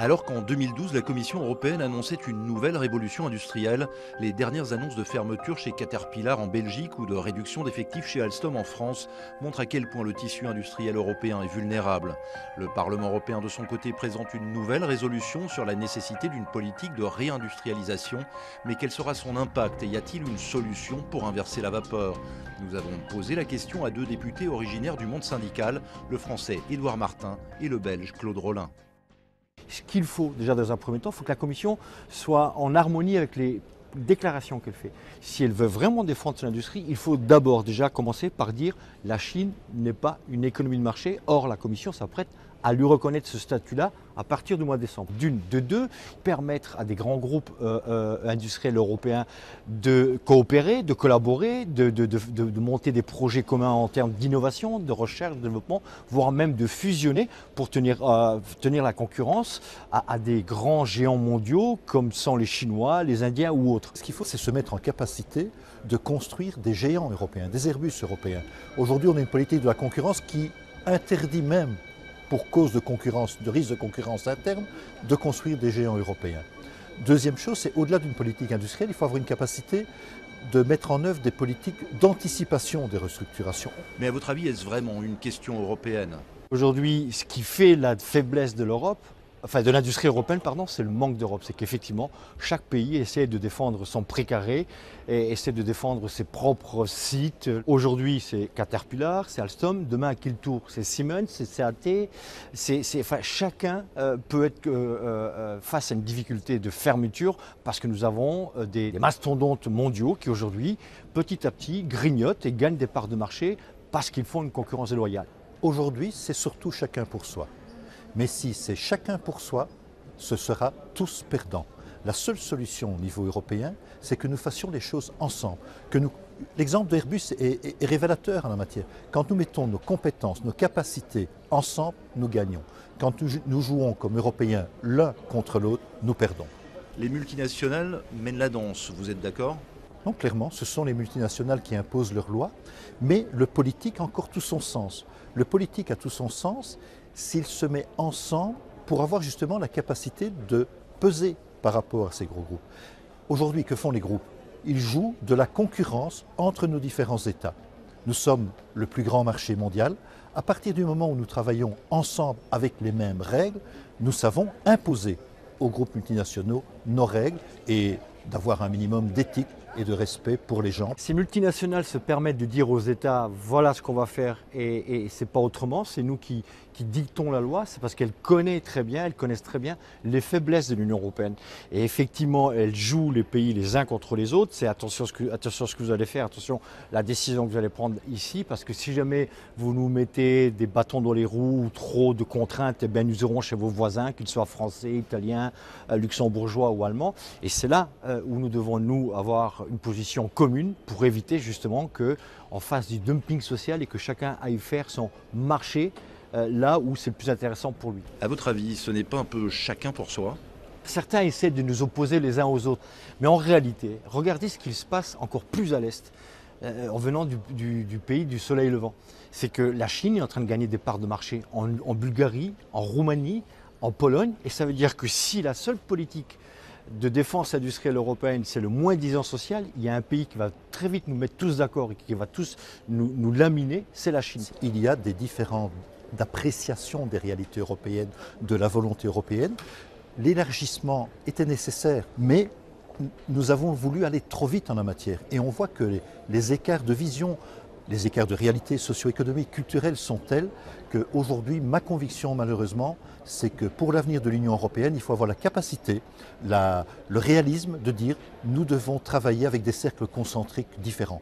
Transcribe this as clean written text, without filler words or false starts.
Alors qu'en 2012, la Commission européenne annonçait une nouvelle révolution industrielle, les dernières annonces de fermeture chez Caterpillar en Belgique ou de réduction d'effectifs chez Alstom en France montrent à quel point le tissu industriel européen est vulnérable. Le Parlement européen de son côté présente une nouvelle résolution sur la nécessité d'une politique de réindustrialisation, mais quel sera son impact et y a-t-il une solution pour inverser la vapeur? Nous avons posé la question à deux députés originaires du monde syndical, le français Édouard Martin et le belge Claude Rolin. Ce qu'il faut déjà dans un premier temps, il faut que la Commission soit en harmonie avec les déclarations qu'elle fait. Si elle veut vraiment défendre son industrie, il faut d'abord déjà commencer par dire que la Chine n'est pas une économie de marché. Or, la Commission s'apprête à lui reconnaître ce statut-là à partir du mois de décembre. D'une, de deux, permettre à des grands groupes industriels européens de coopérer, de collaborer, de monter des projets communs en termes d'innovation, de recherche, de développement, voire même de fusionner pour tenir la concurrence à des grands géants mondiaux comme sont les Chinois, les Indiens ou autres. Ce qu'il faut, c'est se mettre en capacité de construire des géants européens, des Airbus européens. Aujourd'hui, on a une politique de la concurrence qui interdit même, pour cause de concurrence, de risque de concurrence interne, de construire des géants européens. Deuxième chose, c'est au-delà d'une politique industrielle, il faut avoir une capacité de mettre en œuvre des politiques d'anticipation des restructurations. Mais à votre avis, est-ce vraiment une question européenne? Aujourd'hui, ce qui fait la faiblesse de l'Europe, enfin de l'industrie européenne, pardon, c'est le manque d'Europe. C'est qu'effectivement, chaque pays essaie de défendre son précaré et essaie de défendre ses propres sites. Aujourd'hui, c'est Caterpillar, c'est Alstom. Demain, à qui le tour? C'est Siemens, c'est CAT. Chacun peut être face à une difficulté de fermeture parce que nous avons des mastodontes mondiaux qui aujourd'hui, petit à petit, grignotent et gagnent des parts de marché parce qu'ils font une concurrence déloyale. Aujourd'hui, c'est surtout chacun pour soi. Mais si c'est chacun pour soi, ce sera tous perdants. La seule solution au niveau européen, c'est que nous fassions les choses ensemble. L'exemple d'Airbus est révélateur en la matière. Quand nous mettons nos compétences, nos capacités ensemble, nous gagnons. Quand nous jouons comme Européens l'un contre l'autre, nous perdons. Les multinationales mènent la danse, vous êtes d'accord? Non, clairement, ce sont les multinationales qui imposent leurs lois, mais le politique a encore tout son sens. Le politique a tout son sens s'il se met ensemble pour avoir justement la capacité de peser par rapport à ces gros groupes. Aujourd'hui, que font les groupes? Ils jouent de la concurrence entre nos différents États. Nous sommes le plus grand marché mondial. À partir du moment où nous travaillons ensemble avec les mêmes règles, nous savons imposer aux groupes multinationaux nos règles et d'avoir un minimum d'éthique et de respect pour les gens. Ces multinationales se permettent de dire aux États voilà ce qu'on va faire et c'est pas autrement, c'est nous qui dictons la loi, c'est parce qu'elles connaissent très bien les faiblesses de l'Union européenne. Et effectivement, elles jouent les pays les uns contre les autres, c'est attention à ce que vous allez faire, attention à la décision que vous allez prendre ici, parce que si jamais vous nous mettez des bâtons dans les roues ou trop de contraintes, eh bien, nous irons chez vos voisins, qu'ils soient français, italiens, luxembourgeois ou allemands. Et c'est là où nous devons, nous, avoir une position commune pour éviter justement qu'on fasse du dumping social et que chacun aille faire son marché là où c'est le plus intéressant pour lui. À votre avis, ce n'est pas un peu chacun pour soi? Certains essaient de nous opposer les uns aux autres, mais en réalité, regardez ce qui se passe encore plus à l'est, en venant du pays du soleil levant. C'est que la Chine est en train de gagner des parts de marché en Bulgarie, en Roumanie, en Pologne, et ça veut dire que si la seule politique de défense industrielle européenne, c'est le moins-disant social, il y a un pays qui va très vite nous mettre tous d'accord et qui va tous nous laminer, c'est la Chine. Il y a des différents d'appréciation des réalités européennes, de la volonté européenne. L'élargissement était nécessaire, mais nous avons voulu aller trop vite en la matière. Et on voit que les écarts de vision, les écarts de réalité socio-économique, culturelle sont tels qu'aujourd'hui, ma conviction malheureusement, c'est que pour l'avenir de l'Union européenne, il faut avoir la capacité, le réalisme de dire nous devons travailler avec des cercles concentriques différents.